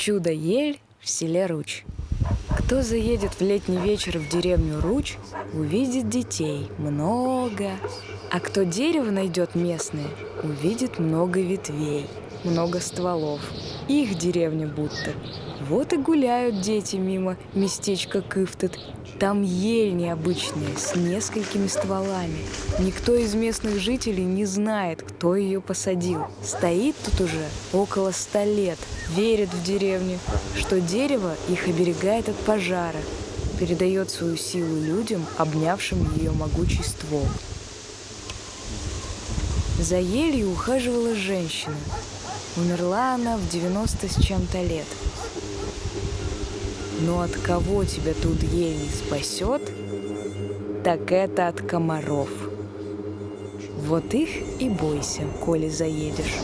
Чудо-ель в селе Руч. Кто заедет в летний вечер в деревню Руч, увидит детей много. А кто дерево найдет местное, увидит много ветвей, много стволов. Их деревня будто. Вот и гуляют дети мимо местечка Кыфтыт. Там ель необычная, с несколькими стволами. Никто из местных жителей не знает, кто ее посадил. Стоит тут уже около 100 лет. Верят в деревню, что дерево их оберегает от пожара, передает свою силу людям, обнявшим ее могучий ствол. За елью ухаживала женщина. Умерла она в 90 с чем-то лет. Но от кого тебя тут ель не спасет, так это от комаров. Вот их и бойся, коли заедешь.